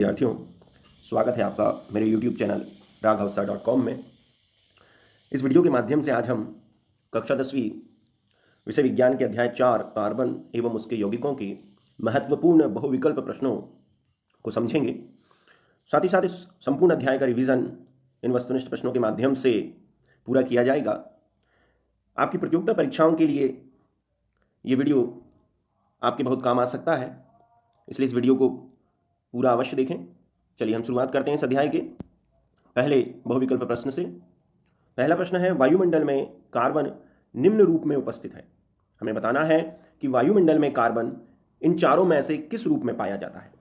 विद्यार्थियों, स्वागत है आपका मेरे YouTube चैनल राघवसर.com में। इस वीडियो के माध्यम से आज हम कक्षा 10वीं विषय विज्ञान के अध्याय 4 कार्बन एवं उसके यौगिकों के महत्वपूर्ण बहुविकल्प प्रश्नों को समझेंगे। साथ ही साथ इस संपूर्ण अध्याय का रिवीजन इन वस्तुनिष्ठ प्रश्नों के माध्यम से पूरा किया जाएगा। आपकी प्रतियोगिता परीक्षाओं के लिए ये वीडियो आपके बहुत काम आ सकता है, इसलिए इस वीडियो को पूरा अवश्य देखें। चलिए हम शुरुआत करते हैं इस अध्याय के पहले बहुविकल्प प्रश्न से। पहला प्रश्न है, वायुमंडल में कार्बन निम्न रूप में उपस्थित है। हमें बताना है कि वायुमंडल में कार्बन इन चारों में से किस रूप में पाया जाता है।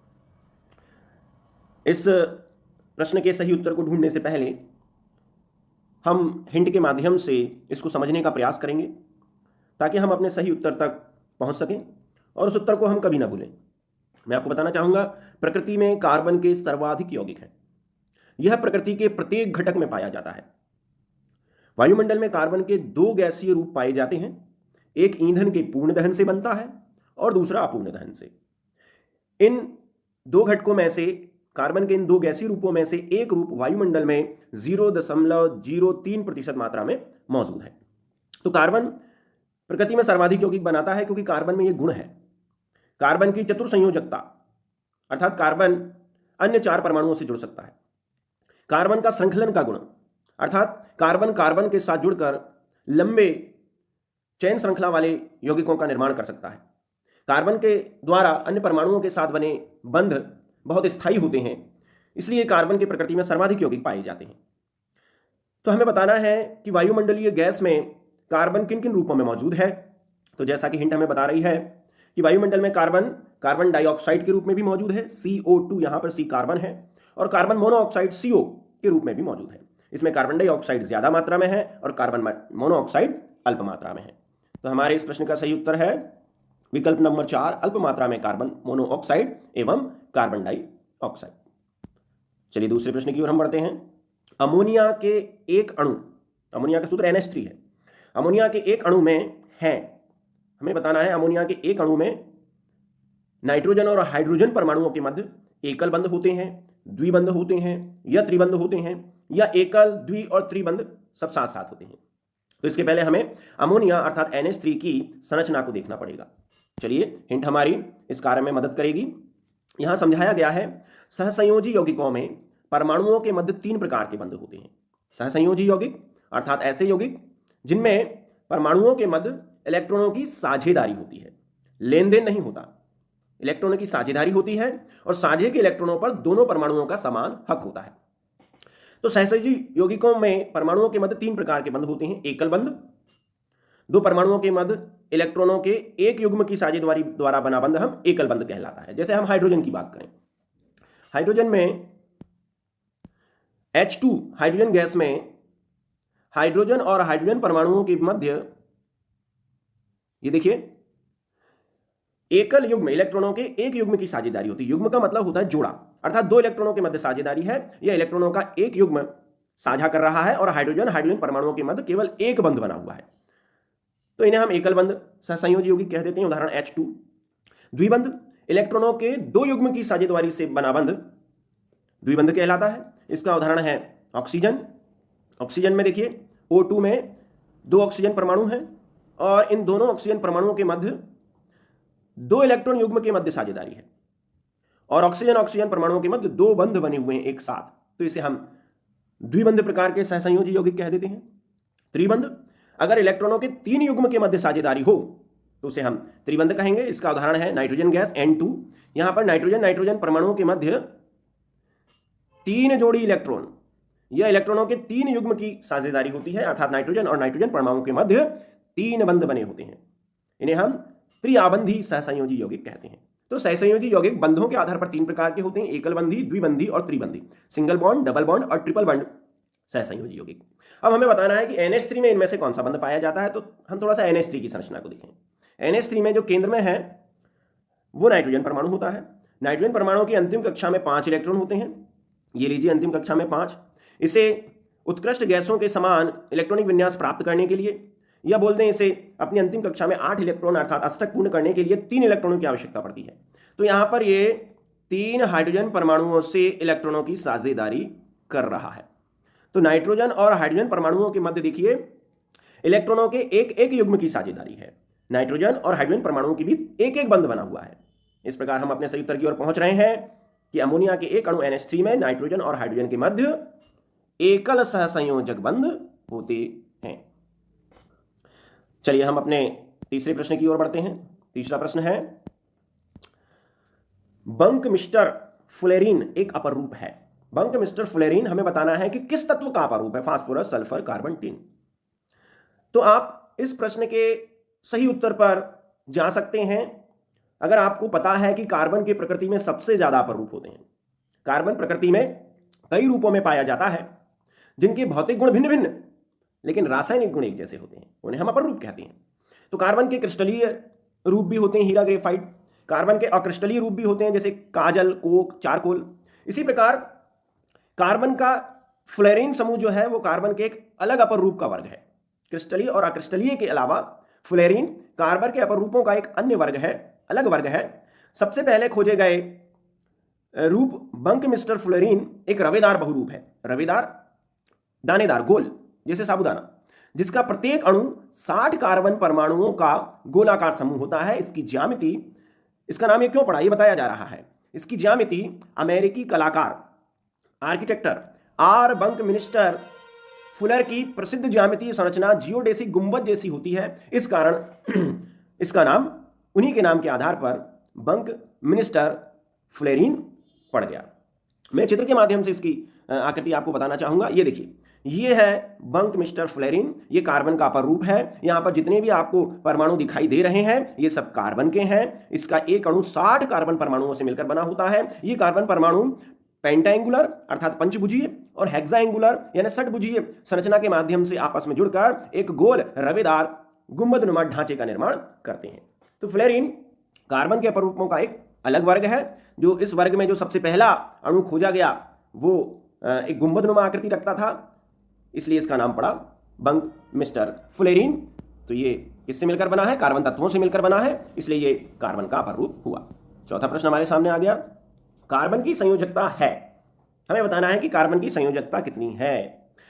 इस प्रश्न के सही उत्तर को ढूंढने से पहले हम हिंट के माध्यम से इसको समझने का प्रयास करेंगे ताकि हम अपने सही उत्तर तक पहुंच सकें और उस उत्तर को हम कभी ना भूलें। मैं आपको बताना चाहूंगा, प्रकृति में कार्बन के सर्वाधिक यौगिक हैं। यह प्रकृति के प्रत्येक घटक में पाया जाता है। वायुमंडल में कार्बन के दो गैसीय रूप पाए जाते हैं, एक ईंधन के पूर्ण दहन से बनता है और दूसरा अपूर्ण दहन से। इन दो घटकों में से कार्बन के इन दो गैसीय रूपों में से एक रूप वायुमंडल में 0.03% मात्रा में मौजूद है। तो कार्बन प्रकृति में सर्वाधिक यौगिक बनाता है क्योंकि कार्बन में यह गुण है। कार्बन की चतुर्संयोजकता, अर्थात कार्बन अन्य चार परमाणुओं से जुड़ सकता है। कार्बन का श्रृंखलन का गुण, अर्थात कार्बन कार्बन के साथ जुड़कर लंबे चैन श्रृंखला वाले यौगिकों का निर्माण कर सकता है। कार्बन के द्वारा अन्य परमाणुओं के साथ बने बंध बहुत स्थायी होते हैं, इसलिए कार्बन की प्रकृति में सर्वाधिक यौगिक पाए जाते हैं। तो हमें बताना है कि वायुमंडलीय गैस में कार्बन किन किन रूपों में मौजूद है। तो जैसा कि हिंट हमें बता रही है कि वायुमंडल में कार्बन कार्बन डाइऑक्साइड के रूप में भी मौजूद है, CO2, यहां पर C कार्बन है, और कार्बन मोनोऑक्साइड CO के रूप में भी मौजूद है। इसमें कार्बन डाइऑक्साइड ज्यादा मात्रा में है और कार्बन मोनोऑक्साइड अल्प मात्रा में है। तो हमारे इस प्रश्न का सही उत्तर है विकल्प नंबर 4, अल्प मात्रा में कार्बन मोनोऑक्साइड एवं कार्बन डाइऑक्साइड। चलिए दूसरे प्रश्न की ओर हम बढ़ते हैं। अमोनिया के एक अणु, अमोनिया का सूत्र NH3 है, अमोनिया के एक अणु में है, हमें बताना है अमोनिया के एक अणु में नाइट्रोजन और हाइड्रोजन परमाणुओं के मध्य एकल बंध होते हैं, द्विबंध होते हैं या त्रिबंध होते हैं, या एकल, द्वि और त्रिबंध सब साथ साथ होते हैं। तो इसके पहले हमें अमोनिया अर्थात NH3 की संरचना को देखना पड़ेगा। चलिए हिंट हमारी इस कार्य में मदद करेगी। यहां समझाया गया है, सहसंयोजी यौगिकों में परमाणुओं के मध्य 3 प्रकार के बंध होते हैं। सहसंयोजी यौगिक अर्थात ऐसे यौगिक जिनमें परमाणुओं के मध्य इलेक्ट्रॉनों की साझेदारी होती है, लेन देन नहीं होता, इलेक्ट्रॉनों की साझेदारी होती है और साझे के इलेक्ट्रॉनों पर दोनों परमाणुओं का समान हक होता है। तो सहसंयोजी यौगिकों में परमाणुओं के मध्य 3 प्रकार के बंध होते हैं। एकल बंध, दो परमाणुओं के मध्य इलेक्ट्रॉनों के एक युग्म की साझेदारी द्वारा बना बंध हम एकल बंध कहलाता है। जैसे हम हाइड्रोजन की बात करें, हाइड्रोजन में H2 हाइड्रोजन गैस में हाइड्रोजन और हाइड्रोजन परमाणुओं के मध्य, ये देखिए, एकल युग्म इलेक्ट्रॉनों के एक युग्म की साझेदारी होती है। युग्म का मतलब होता है जोड़ा, अर्थात दो इलेक्ट्रॉनों के मध्य साझेदारी है, या इलेक्ट्रॉनों का एक युग्म साझा कर रहा है और हाइड्रोजन हाइड्रोजन परमाणुओं के मध्य केवल एक बंध बना हुआ है, तो इन्हें हम एकल बंध सहसंयोजी यौगिक कह देते हैं। उदाहरण H2। द्विबंध, इलेक्ट्रॉनों के दो युग्म की साझेदारी से बना बंध द्विबंध कहलाता है। इसका उदाहरण है ऑक्सीजन। ऑक्सीजन में देखिए O2 में 2 ऑक्सीजन परमाणु हैं और इन दोनों ऑक्सीजन परमाणुओं के मध्य 2 इलेक्ट्रॉन युग्म के मध्य साझेदारी है और ऑक्सीजन ऑक्सीजन परमाणुओं के मध्य 2 बंध बने हुए हैं एक साथ, तो इसे हम द्विबंध प्रकार के सहसंयोजी यौगिक कह देते हैं। त्रिबंध, अगर इलेक्ट्रॉनों के 3 युग्म के मध्य साझेदारी हो तो उसे हम त्रिबंध कहेंगे। इसका उदाहरण है नाइट्रोजन गैस N2। यहां पर नाइट्रोजन नाइट्रोजन परमाणुओं के मध्य 3 जोड़ी इलेक्ट्रॉन या इलेक्ट्रॉनों के 3 युग्म की साझेदारी होती है, अर्थात नाइट्रोजन और नाइट्रोजन परमाणुओं के मध्य 3 बंध बने होते हैं। इन्हें हम त्रिआबंधी सहसंयोजी यौगिक कहते हैं। तो सहसंयोजी यौगिक बंधों के आधार पर 3 प्रकार के होते हैं, एकल बंधी, द्विबंधी और त्रिबंधी। सिंगल बॉन्ड, डबल बॉन्ड और ट्रिपल बॉन्ड सहसंयोजी यौगिक। अब हमें बताना है कि NH3 में इनमें से कौन सा बंध पाया जाता है। तो हम थोड़ा सा NH3 की संरचना को देखें। NH3 में जो केंद्र में है वो नाइट्रोजन परमाणु होता है। नाइट्रोजन परमाणु की अंतिम कक्षा में 5 इलेक्ट्रॉन होते हैं, ये लीजिए अंतिम कक्षा में 5। इसे उत्कृष्ट गैसों के समान इलेक्ट्रॉनिक विन्यास प्राप्त करने के लिए, या बोल दें इसे अपनी अंतिम कक्षा में 8 इलेक्ट्रॉन अर्थात अष्टक पूर्ण करने के लिए 3 इलेक्ट्रॉनों की आवश्यकता पड़ती है। तो यहां पर ये 3 हाइड्रोजन परमाणुओं से इलेक्ट्रॉनों की साझेदारी कर रहा है। तो नाइट्रोजन और हाइड्रोजन परमाणुओं के मध्य देखिए इलेक्ट्रॉनों के एक एक युग्म की साझेदारी है। नाइट्रोजन और हाइड्रोजन परमाणुओं के बीच एक एक बंध बना हुआ है। इस प्रकार हम अपने सही उत्तर की ओर पहुंच रहे हैं कि अमोनिया के एक अणु NH3 में नाइट्रोजन और हाइड्रोजन के मध्य एकल सहसंयोजक बंध होते हैं। चलिए हम अपने तीसरे प्रश्न की ओर बढ़ते हैं। तीसरा प्रश्न है, बंकमिस्टर फुलेरिन एक अपरूप है। बंकमिस्टर फुलेरिन हमें बताना है कि किस तत्व का अपरूप है, फास्फोरस, सल्फर, कार्बन, टिन। तो आप इस प्रश्न के सही उत्तर पर जा सकते हैं अगर आपको पता है कि कार्बन की प्रकृति में सबसे ज्यादा अपरूप होते हैं। कार्बन प्रकृति में कई रूपों में पाया जाता है जिनके भौतिक गुण भिन्न भिन्न लेकिन रासायनिक गुण एक जैसे होते हैं, उन्हें हम अपरूप कहते हैं। तो कार्बन के क्रिस्टलीय रूप भी होते हैं, हीरा, ग्रेफाइट। कार्बन के अक्रिस्टलीय रूप भी होते हैं जैसे काजल, कोक, चारकोल। इसी प्रकार कार्बन का फ्लोरीन समूह जो है वो कार्बन के एक अलग अपर रूप का वर्ग है। क्रिस्टलीय और अक्रिस्टलीय के अलावा फ्लोरीन कार्बन के अपर रूपों का एक अन्य वर्ग है, अलग वर्ग है। सबसे पहले खोजे गए रूप बंकमिस्टर फ्लोरीन एक रवेदार बहुरूप है। रवेदार, दानेदार, गोल जैसे साबुदाना, जिसका प्रत्येक अणु 60 कार्बन परमाणुओं का गोलाकार समूह होता है। इसकी ज्यामिति, इसका नाम ये क्यों पड़ा ये बताया जा रहा है। इसकी ज्यामिति अमेरिकी कलाकार आर्किटेक्टर आर बंकमिस्टर फुलर की प्रसिद्ध ज्यामितीय संरचना जियोडेसिक गुंबद जैसी होती है। इस कारण इसका नाम उन्हीं के नाम के आधार पर बंकमिस्टर फ्लोरीन पड़ गया। मैं चित्र के माध्यम से इसकी आकृति आपको बताना चाहूंगा। ये देखिए, ये है बंकमिस्टर फ्लोरीन, ये कार्बन का अपर रूप है। यहां पर जितने भी आपको परमाणु दिखाई दे रहे हैं ये सब कार्बन के हैं। इसका एक अणु 60 कार्बन परमाणुओं से मिलकर बना होता है। ये कार्बन परमाणु पेंटाएंगुलर अर्थात पंचभुजीय और हेक्साएंगुलर यानी षटभुजीय संरचना के माध्यम से आपस में जुड़कर एक गोल रवेदार गुंबदनुमा ढांचे का निर्माण करते हैं। तो फ्लोरीन कार्बन के अपरूपों का एक अलग वर्ग है। जो इस वर्ग में जो सबसे पहला अणु खोजा गया वो एक गुंबदनुमा आकृति रखता था, इसलिए इसका नाम पड़ा बंकमिस्टर फ्लोरीन। तो ये किससे मिलकर बना है? कार्बन तत्वों से मिलकर बना है, इसलिए ये कार्बन का अपरूप हुआ। चौथा प्रश्न हमारे सामने आ गया, कार्बन की संयोजकता है। हमें बताना है कि कार्बन की संयोजकता कितनी है।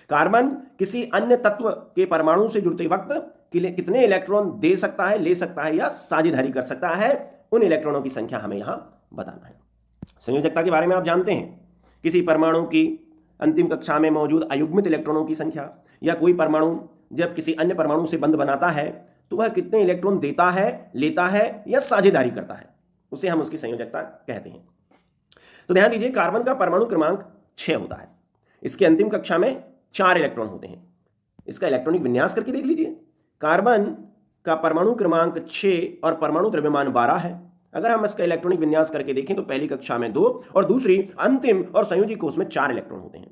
कार्बन किसी अन्य तत्व के परमाणु से जुड़ते वक्त कितने इलेक्ट्रॉन दे सकता है, ले सकता है या साझेदारी कर सकता है, उन इलेक्ट्रॉनों की संख्या हमें यहां बताना है। संयोजकता के बारे में आप जानते हैं, किसी परमाणु की अंतिम कक्षा में मौजूद अयुग्मित इलेक्ट्रॉनों की संख्या, या कोई परमाणु जब किसी अन्य परमाणु से बंध बनाता है तो वह कितने इलेक्ट्रॉन देता है, लेता है या साझेदारी करता है, उसे हम उसकी संयोजकता कहते हैं। तो ध्यान दीजिए, कार्बन का परमाणु क्रमांक 6 होता है। इसके अंतिम कक्षा में 4 इलेक्ट्रॉन होते हैं। इसका इलेक्ट्रॉनिक विन्यास करके देख लीजिए, कार्बन का परमाणु क्रमांक 6 और परमाणु द्रव्यमान 12 है। अगर हम इसका इलेक्ट्रॉनिक विन्यास करके देखें तो पहली कक्षा में 2 और दूसरी अंतिम और संयोजी कोष में 4 इलेक्ट्रॉन होते हैं।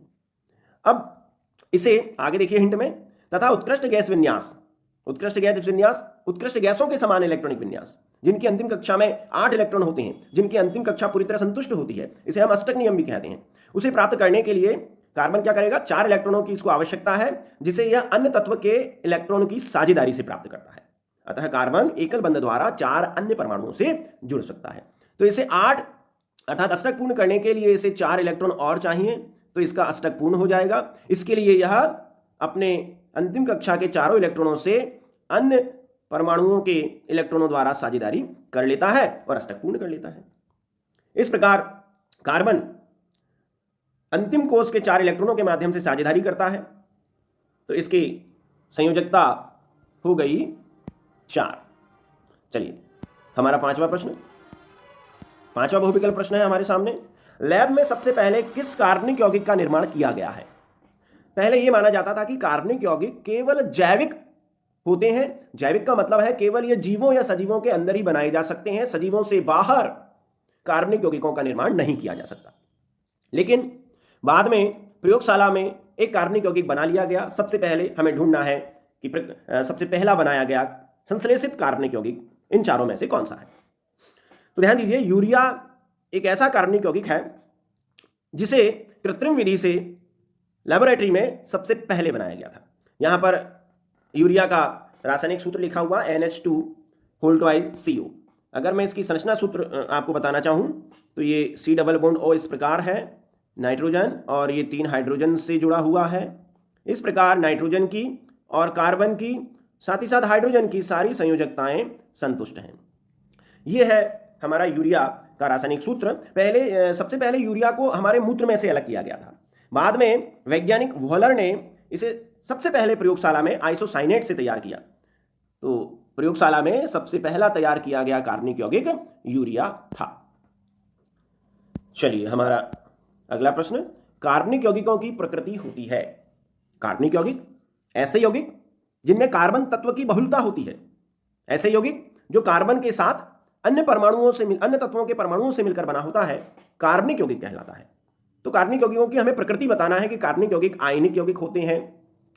अब इसे आगे देखिए हिंट में, तथा उत्कृष्ट गैस विन्यास, उत्कृष्ट गैस विन्यास, उत्कृष्ट गैसों के समान इलेक्ट्रॉनिक विन्यास, जिनकी अंतिम कक्षा में 8 इलेक्ट्रॉन होते हैं, जिनकी अंतिम कक्षा पूरी तरह संतुष्ट होती है, इसे हम अष्टक नियम भी कहते हैं। उसे प्राप्त करने के लिए कार्बन क्या करेगा? 4 इलेक्ट्रॉनों की इसको आवश्यकता है, जिसे यह अन्य तत्व के इलेक्ट्रॉन की साझेदारी से प्राप्त करता है। अतः कार्बन एकल बंध द्वारा 4 अन्य परमाणुओं से जुड़ सकता है। तो इसे 8 अर्थात अष्टक पूर्ण करने के लिए इसे 4 इलेक्ट्रॉन और चाहिए, तो इसका अष्टक पूर्ण हो जाएगा। इसके लिए यह अपने अंतिम कक्षा के चारों इलेक्ट्रॉनों से अन्य परमाणुओं के इलेक्ट्रॉनों द्वारा साझेदारी कर लेता है और अष्टक पूर्ण कर लेता है। इस प्रकार कार्बन अंतिम कोष के 4 इलेक्ट्रॉनों के माध्यम से साझेदारी करता है, तो इसकी संयोजकता हो गई 4। चलिए हमारा पांचवा प्रश्न, पांचवा बहुविकल्प प्रश्न है हमारे सामने। लैब में सबसे पहले किस कार्बनिक यौगिक का निर्माण किया गया है? पहले यह माना जाता था कि कार्बनिक यौगिक केवल जैविक होते हैं। जैविक का मतलब है केवल ये जीवों या सजीवों के अंदर ही बनाए जा सकते हैं, सजीवों से बाहर कार्बनिक यौगिकों का निर्माण नहीं किया जा सकता। लेकिन बाद में प्रयोगशाला में एक कार्बनिक यौगिक बना लिया गया। सबसे पहले हमें ढूंढना है कि सबसे पहला बनाया गया संश्लेषित कार्बनिक यौगिक इन चारों में से कौन सा है। तो ध्यान दीजिए, यूरिया एक ऐसा कार्बनिक यौगिक है जिसे कृत्रिम विधि से लैबोरेटरी में सबसे पहले बनाया गया था। यहां पर यूरिया का रासायनिक सूत्र लिखा हुआ NH2CO। अगर मैं इसकी संरचना सूत्र आपको बताना चाहूँ तो ये C डबल बॉन्ड O इस प्रकार है, नाइट्रोजन और ये 3 हाइड्रोजन से जुड़ा हुआ है। इस प्रकार नाइट्रोजन की और कार्बन की साथ ही साथ हाइड्रोजन की सारी संयोजकताएं संतुष्ट हैं। ये है हमारा यूरिया का रासायनिक सूत्र। सबसे पहले यूरिया को हमारे मूत्र में से अलग किया गया था। बाद में वैज्ञानिक वॉलर ने इसे सबसे पहले प्रयोगशाला में आइसोसाइनेट से तैयार किया। तो प्रयोगशाला में सबसे पहला तैयार किया गया कार्बनिक यौगिक यूरिया था। चलिए हमारा अगला प्रश्न, कार्बनिक यौगिकों की प्रकृति होती है। कार्बनिक यौगिक ऐसे यौगिक जिनमें कार्बन तत्व की बहुलता होती है, ऐसे यौगिक जो कार्बन के साथ अन्य तत्वों के परमाणुओं से मिलकर बना होता है, कार्बनिक यौगिक कहलाता है। तो कार्बनिक यौगिकों की हमें प्रकृति बताना है कि कार्बनिक यौगिक आयनिक यौगिक होते हैं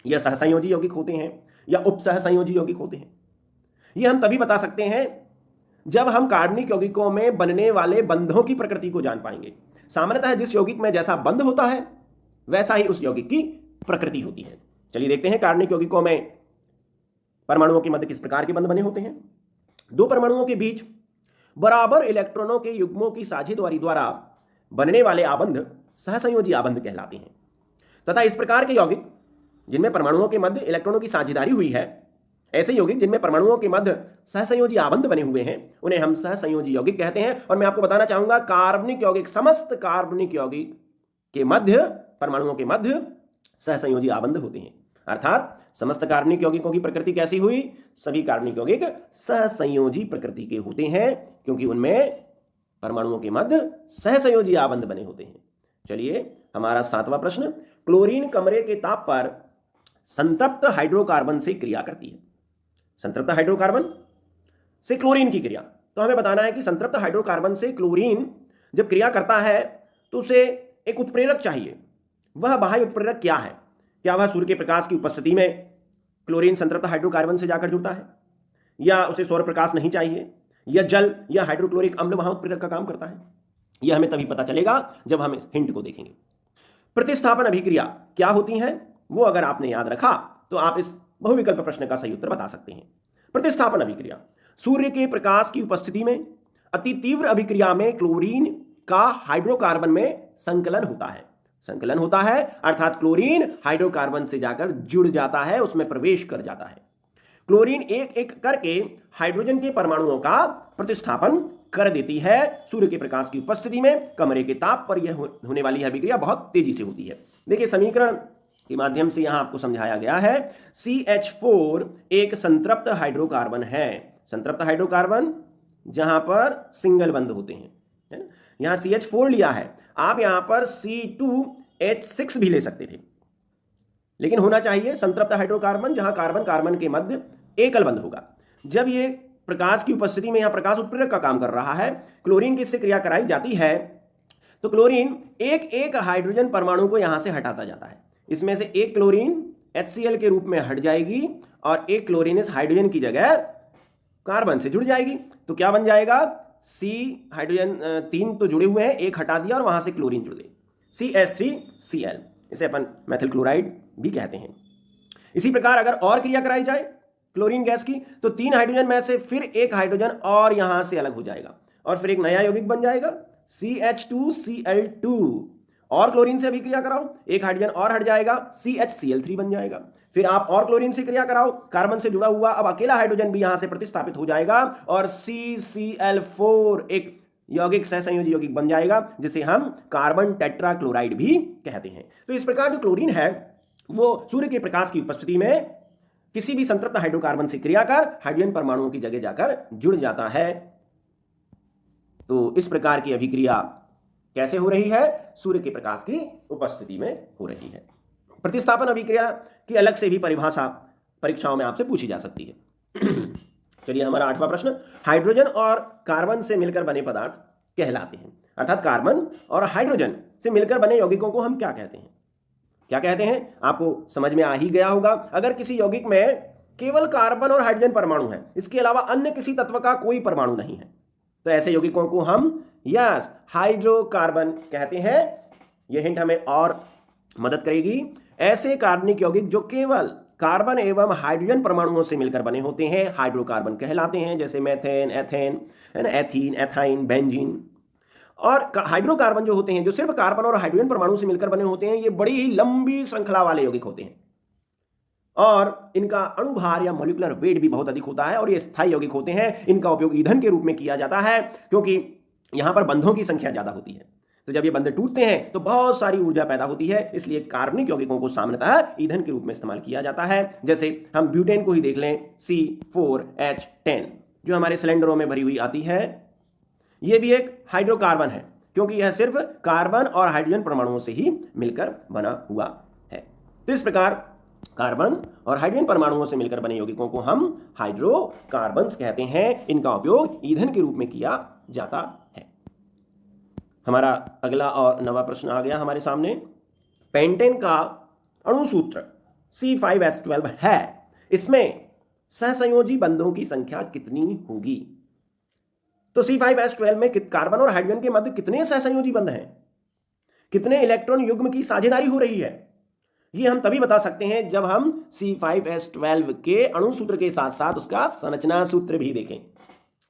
या सहसंयोजी यौगिक होते हैं या उपसहसंयोजी यौगिक होते हैं। ये हम तभी बता सकते हैं जब हम कार्बनिक यौगिकों में बनने वाले बंधों की प्रकृति को जान पाएंगे। सामान्यतः जिस यौगिक में जैसा बंध होता है वैसा ही उस यौगिक की प्रकृति होती है। चलिए देखते हैं कार्बनिक यौगिकों में परमाणुओं के मध्य किस प्रकार के बंध बने होते हैं। दो परमाणुओं के बीच बराबर इलेक्ट्रॉनों के युग्मों की साझेदारी द्वारा बनने वाले आबंध सहसंयोजी आबंध कहलाते हैं। तथा इस प्रकार के यौगिक जिनमें परमाणुओं के मध्य इलेक्ट्रॉनों की साझेदारी हुई है, ऐसे यौगिक जिनमें परमाणुओं के मध्य सहसंयोजी आबंध बने हुए हैं, उन्हें हम सहसंयोजी यौगिक कहते हैं। और मैं आपको बताना चाहूंगा कार्बनिक यौगिक, समस्त कार्बनिक यौगिक के मध्य, परमाणुओं के मध्य सहसंयोजी आबंध होते हैं। अर्थात समस्त कार्बनिक यौगिकों की प्रकृति कैसी हुई? सभी कार्बनिक यौगिक सहसंयोजी प्रकृति के होते हैं, क्योंकि उनमें परमाणुओं के मध्य सहसंयोजी आबंध बने होते हैं। चलिए हमारा 7वां प्रश्न, क्लोरीन कमरे के ताप पर संतृप्त हाइड्रोकार्बन से क्रिया करती है। संतृप्त हाइड्रोकार्बन से क्लोरीन की क्रिया, तो हमें बताना है कि संतृप्त हाइड्रोकार्बन से क्लोरीन जब क्रिया करता है तो उसे एक उत्प्रेरक चाहिए। वह बाह्य उत्प्रेरक क्या है? क्या वह सूर्य के प्रकाश की उपस्थिति में क्लोरीन संतृप्त हाइड्रोकार्बन से जाकर जुड़ता है, या उसे सौर प्रकाश नहीं चाहिए, या जल या हाइड्रोक्लोरिक अम्ल वहां उत्प्रेरक का काम करता है? यह हमें तभी पता चलेगा जब हम इस हिंट को देखेंगे। प्रतिस्थापन अभिक्रिया क्या होती है, वो अगर आपने याद रखा तो आप इस बहुविकल्प प्रश्न का सही उत्तर बता सकते हैं। प्रतिस्थापन अभिक्रिया, सूर्य के प्रकाश की उपस्थिति में अति तीव्र अभिक्रिया में क्लोरीन का हाइड्रोकार्बन में संकलन होता है, अर्थात क्लोरीन हाइड्रोकार्बन से जाकर जुड़ जाता है, उसमें प्रवेश कर जाता है। क्लोरीन एक एक करके हाइड्रोजन के परमाणुओं का प्रतिस्थापन कर देती है सूर्य के प्रकाश की उपस्थिति में। कमरे के ताप पर यह होने वाली अभिक्रिया बहुत तेजी से होती है। देखिए समीकरण के माध्यम से यहां आपको समझाया गया है। CH4 एक संतृप्त हाइड्रोकार्बन है। संतृप्त हाइड्रोकार्बन जहां पर सिंगल बंध होते हैं, यहां CH4 लिया है, आप यहां पर C2H6 भी ले सकते थे, लेकिन होना चाहिए संतृप्त हाइड्रोकार्बन जहां कार्बन कार्बन के मध्य एकल बंध होगा। जब ये प्रकाश की उपस्थिति में यहां प्रकाश उत्प्रेरक का काम कर रहा है, क्लोरीन की इससे क्रिया कराई जाती है, तो क्लोरीन एक एक हाइड्रोजन परमाणु को यहां से हटाता जाता है। इसमें से एक क्लोरीन HCl के रूप में हट जाएगी और एक क्लोरीन इस हाइड्रोजन की जगह कार्बन से जुड़ जाएगी। तो क्या बन जाएगा? C हाइड्रोजन 3 तो जुड़े हुए हैं, एक हटा दिया और वहां से क्लोरीन जुड़ गई, CH3Cl। इसे अपन मेथिल क्लोराइड भी कहते हैं। इसी प्रकार अगर और क्रिया कराई जाए क्लोरीन गैस की, तो 3 हाइड्रोजन में से फिर एक हाइड्रोजन और यहां से अलग हो जाएगा और फिर एक नया यौगिक बन जाएगा CH2Cl2। और क्लोरीन से अभिक्रिया कराओ, एक हाइड्रोजन और हट जाएगा, CHCl3 बन जाएगा। फिर आप और क्लोरीन से क्रिया कराओ, कार्बन से जुड़ा हुआ अब अकेला हाइड्रोजन भी यहां से प्रतिस्थापित हो जाएगा और CCl4 एक यौगिक सहसंयोजी यौगिक बन जाएगा, जिसे हम कार्बन टेट्राक्लोराइड भी कहते हैं। तो इस प्रकार जो क्लोरीन है वो सूर्य के प्रकाश की उपस्थिति में किसी भी संतृप्त हाइड्रोकार्बन से क्रिया कर हाइड्रोजन परमाणुओं की जगह जाकर जुड़ जाता है। तो इस प्रकार की अभिक्रिया कैसे हो रही है? सूर्य के प्रकाश की उपस्थिति में हो रही है। प्रतिस्थापन अभिक्रिया की अलग से भी परिभाषा परीक्षाओं में आपसे पूछी जा सकती है। चलिए हमारा 8वां प्रश्न, हाइड्रोजन और कार्बन से मिलकर बने पदार्थ कहलाते हैं। अर्थात कार्बन और हाइड्रोजन से मिलकर बने यौगिकों को हम क्या कहते हैं? आपको समझ में आ ही गया होगा। अगर किसी यौगिक में केवल कार्बन और हाइड्रोजन परमाणु है, इसके अलावा अन्य किसी तत्व का कोई परमाणु नहीं है, तो ऐसे यौगिकों को हम हाइड्रोकार्बन कहते हैं। यह हिंट हमें और मदद करेगी। ऐसे कार्बनिक यौगिक जो केवल कार्बन एवं हाइड्रोजन परमाणुओं से मिलकर बने होते हैं, हाइड्रोकार्बन कहलाते हैं, जैसे मेथेन, एथेन, है ना, एथीन, एथाइन, बेंजीन। और हाइड्रोकार्बन जो होते हैं, जो सिर्फ कार्बन और हाइड्रोजन परमाणु से मिलकर बने होते हैं, ये बड़ी ही लंबी श्रृंखला वाले यौगिक होते हैं और इनका अणुभार या मॉलिक्यूलर वेट भी बहुत अधिक होता है और ये स्थायी यौगिक होते हैं। इनका उपयोग ईंधन के रूप में किया जाता है क्योंकि यहां पर बंधों की संख्या ज्यादा होती है, तो जब ये बंध टूटते हैं तो बहुत सारी ऊर्जा पैदा होती है, इसलिए कार्बनिक यौगिकों को सामान्यतः ईंधन के रूप में इस्तेमाल किया जाता है। जैसे हम ब्यूटेन को ही देख लें, C4H10 जो हमारे सिलेंडरों में भरी हुई आती है, ये भी एक हाइड्रोकार्बन है क्योंकि यह सिर्फ कार्बन और हाइड्रोजन परमाणुओं से ही मिलकर बना हुआ है। तो इस प्रकार कार्बन और हाइड्रोजन परमाणुओं से मिलकर बने यौगिकों को हम हाइड्रोकार्बन्स कहते हैं। इनका उपयोग ईंधन के रूप में किया जाता है। हमारा अगला और नवा प्रश्न आ गया हमारे सामने। पेंटेन का अणुसूत्र C5H12 है, इसमें सहसंयोजी बंधों की संख्या कितनी होगी? तो C5H12 में कार्बन और हाइड्रोजन के मध्य कितने सहसंयोजी बंध हैं, कितने इलेक्ट्रॉन युग्म की साझेदारी हो रही है, ये हम तभी बता सकते हैं जब हम C5H12 के अणुसूत्र के साथ साथ उसका संरचना सूत्र भी देखें।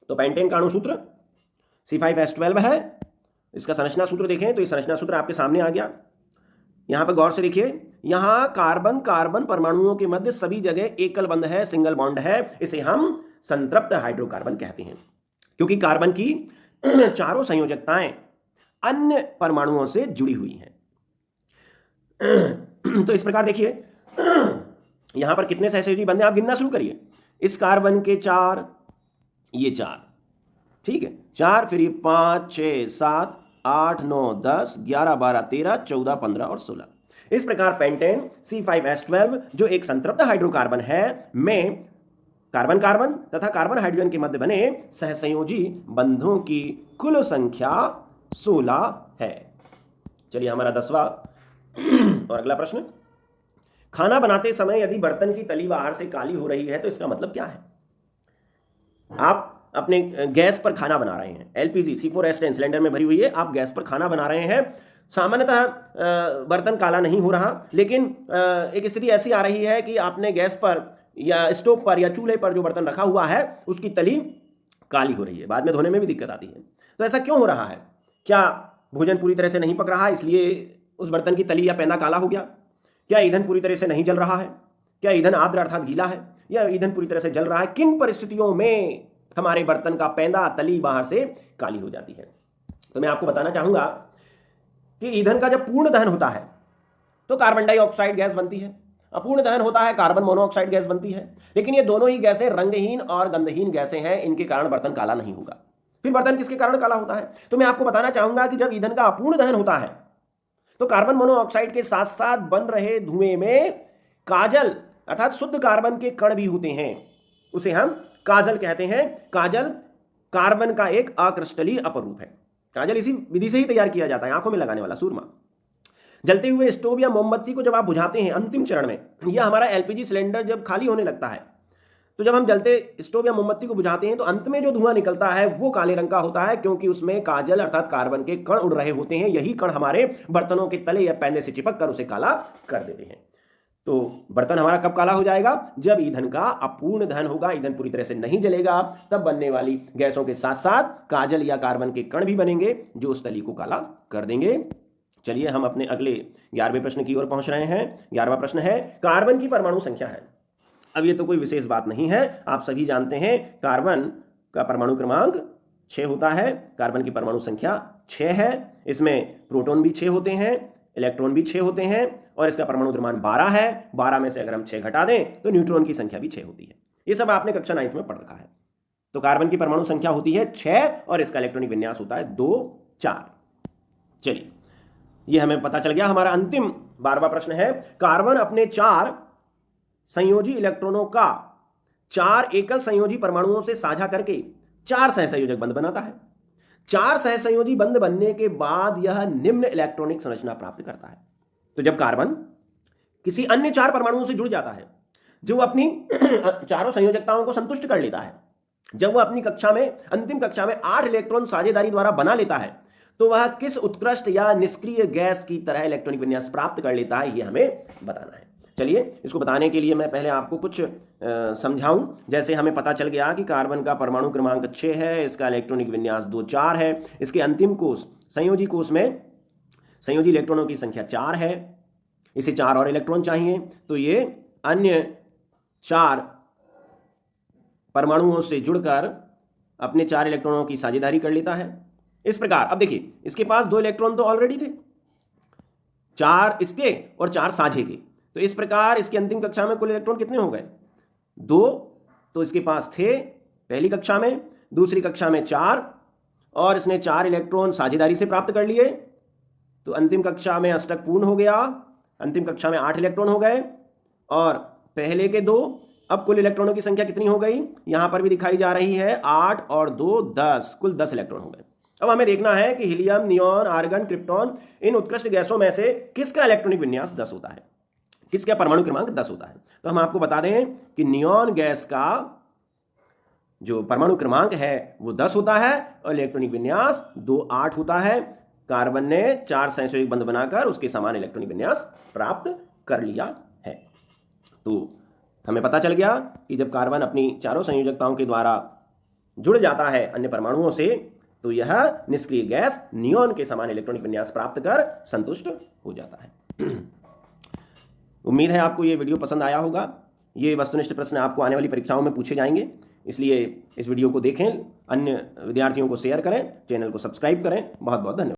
तो पेंटेन का अणुसूत्र C5H12 है, इसका संरचना सूत्र देखें तो ये संरचना सूत्र आपके सामने आ गया। यहां पर गौर से देखिए, यहां कार्बन कार्बन परमाणुओं के मध्य सभी जगह एकल बंध है, सिंगल बॉन्ड है, इसे हम संतृप्त हाइड्रोकार्बन कहते हैं क्योंकि कार्बन की चारों संयोजकताएं अन्य परमाणुओं से जुड़ी हुई हैं। तो इस प्रकार देखिए यहां पर कितने सहसंयोजी बंध हैं, आप गिनना शुरू करिए। इस कार्बन के 4, ये 4, ठीक है, 4, फिर ये 5, 6, 7, 8, 9, 10, 11, 12, 13, 14, 15 और 16। इस प्रकार पेंटेन C5H12 जो एक संतृप्त हाइड्रोकार्बन है में कार्बन कार्बन तथा कार्बन हाइड्रोजन के मध्य बने सहसंयोजी बंधों की कुल संख्या 16 है। चलिए हमारा 10वां और अगला प्रश्न। खाना बनाते समय यदि बर्तन की तली बाहर से काली हो रही है तो इसका मतलब क्या है? आप अपने गैस पर खाना बना रहे हैं, LPG C4H10 सिलेंडर में भरी हुई है, आप गैस पर खाना बना रहे हैं, सामान्यतः बर्तन काला नहीं हो रहा, लेकिन एक स्थिति ऐसी आ रही है कि आपने गैस पर या स्टोव पर या चूल्हे पर जो बर्तन रखा हुआ है उसकी तली काली हो रही है, बाद में धोने में भी दिक्कत आती है। तो ऐसा क्यों हो रहा है? क्या भोजन पूरी तरह से नहीं पक रहा इसलिए उस बर्तन की तली या पैंदा काला हो गया? क्या ईंधन पूरी तरह से नहीं जल रहा है? क्या ईंधन आर्द्र अर्थात गीला है, या ईंधन पूरी तरह से जल रहा है? किन परिस्थितियों में हमारे बर्तन का पैंदा तली बाहर से काली हो जाती है? तो मैं आपको बताना चाहूंगा कि ईंधन का जब पूर्ण दहन होता है तो कार्बन डाइऑक्साइड गैस बनती है, अपूर्ण दहन होता है कार्बन मोनोऑक्साइड गैस बनती है, लेकिन ये दोनों ही गैसें रंगहीन और गंधहीन गैसें हैं, इनके कारण बर्तन काला नहीं होगा। फिर बर्तन किसके कारण काला होता है? तो मैं आपको बताना चाहूंगा कि जब ईंधन का अपूर्ण दहन होता है तो कार्बन मोनोऑक्साइड के साथ साथ बन रहे धुएं में काजल अर्थात शुद्ध कार्बन के कण भी होते हैं, उसे हम काजल कहते हैं। काजल कार्बन का एक अक्रिस्टलीय अपरूप है। काजल इसी विधि से ही तैयार किया जाता है, आंखों में लगाने वाला सूरमा। जलते हुए स्टोव या मोमबत्ती को जब आप बुझाते हैं अंतिम चरण में, या हमारा LPG सिलेंडर जब खाली होने लगता है, तो जब हम जलते स्टोव या मोमबत्ती को बुझाते हैं तो अंत में जो धुआं निकलता है वो काले रंग का होता है, क्योंकि उसमें काजल अर्थात कार्बन के कण उड़ रहे होते हैं। यही कण हमारे बर्तनों के तले या पैंदे से चिपक कर उसे काला कर देते हैं। तो बर्तन हमारा कब काला हो जाएगा? जब ईंधन का अपूर्ण दहन होगा, ईंधन पूरी तरह से नहीं जलेगा, तब बनने वाली गैसों के साथ साथ काजल या कार्बन के कण भी बनेंगे जो उस तली को काला कर देंगे। चलिए हम अपने अगले 11वें प्रश्न की ओर पहुंच रहे हैं। 11वां प्रश्न है, कार्बन की परमाणु संख्या है। अब ये तो कोई विशेष बात नहीं है, आप सभी जानते हैं कार्बन का परमाणु क्रमांक 6 होता है, कार्बन की परमाणु संख्या 6 है। इसमें प्रोटॉन भी 6 होते हैं, इलेक्ट्रॉन भी 6 होते हैं और इसका परमाणु द्रव्यमान 12 है। 12 में से अगर हम 6 घटा दें तो न्यूट्रॉन की संख्या भी 6 होती है। ये सब आपने कक्षा 9 में पढ़ रखा है। तो कार्बन की परमाणु संख्या होती है 6 और इसका इलेक्ट्रॉनिक विन्यास होता है 2, 4। चलिए ये हमें पता चल गया। हमारा अंतिम 12वां प्रश्न है, कार्बन अपने 4 संयोजी इलेक्ट्रॉनों का 4 एकल संयोजी परमाणुओं से साझा करके 4 सहसंयोजक बंध बनाता है। 4 सहसंयोजी बंध बनने के बाद यह निम्न इलेक्ट्रॉनिक संरचना प्राप्त करता है। तो जब कार्बन किसी अन्य 4 परमाणुओं से जुड़ जाता है, जो अपनी चारों संयोजकताओं को संतुष्ट कर लेता है, जब वह अपनी कक्षा में अंतिम कक्षा में 8 इलेक्ट्रॉन साझेदारी द्वारा बना लेता है, तो वह किस उत्कृष्ट या निष्क्रिय गैस की तरह इलेक्ट्रॉनिक विन्यास प्राप्त कर लेता है, यह हमें बताना है। चलिए इसको बताने के लिए मैं पहले आपको कुछ समझाऊं। जैसे हमें पता चल गया कि कार्बन का परमाणु क्रमांक 6 है, इसका इलेक्ट्रॉनिक विन्यास 2 4 है, इसके अंतिम कोष संयोजी कोष में संयोजी इलेक्ट्रॉनों की संख्या 4 है, इसे 4 और इलेक्ट्रॉन चाहिए, तो ये अन्य 4 परमाणुओं से जुड़कर अपने 4 इलेक्ट्रॉनों की साझेदारी कर लेता है। इस प्रकार अब देखिए इसके पास 2 इलेक्ट्रॉन तो ऑलरेडी थे, 4 इसके और 4 साझे के, तो इस प्रकार इसकी अंतिम कक्षा में कुल इलेक्ट्रॉन कितने हो गए? 2 तो इसके पास थे पहली कक्षा में, दूसरी कक्षा में 4 और इसने 4 इलेक्ट्रॉन साझेदारी से प्राप्त कर लिए, तो अंतिम कक्षा में अष्टक पूर्ण हो गया, अंतिम कक्षा में 8 इलेक्ट्रॉन हो गए और पहले के 2। अब कुल इलेक्ट्रॉनों की संख्या कितनी हो गई? यहां पर भी दिखाई जा रही है 8 और 2 10, कुल 10 इलेक्ट्रॉन हो गए। अब हमें देखना है कि हीलियम, नियॉन, आर्गन, क्रिप्टॉन इन उत्कृष्ट गैसों में से किसका इलेक्ट्रॉनिक विन्यास 10 होता है, किसका परमाणु क्रमांक 10 होता है। तो हम आपको बता दें कि नियॉन गैस का जो परमाणु क्रमांक है वो 10 होता है और इलेक्ट्रॉनिक विन्यास 2 8 होता है। कार्बन ने 4 संयोजक बंध बनाकर उसके समान इलेक्ट्रॉनिक विन्यास प्राप्त कर लिया है। तो हमें पता चल गया कि जब कार्बन अपनी चारों संयोजकताओं के द्वारा जुड़ जाता है अन्य परमाणुओं से, तो यह निष्क्रिय गैस नियॉन के समान इलेक्ट्रॉनिक विन्यास प्राप्त कर संतुष्ट हो जाता है। उम्मीद है आपको ये वीडियो पसंद आया होगा। ये वस्तुनिष्ठ प्रश्न आपको आने वाली परीक्षाओं में पूछे जाएंगे, इसलिए इस वीडियो को देखें, अन्य विद्यार्थियों को शेयर करें, चैनल को सब्सक्राइब करें। बहुत बहुत धन्यवाद।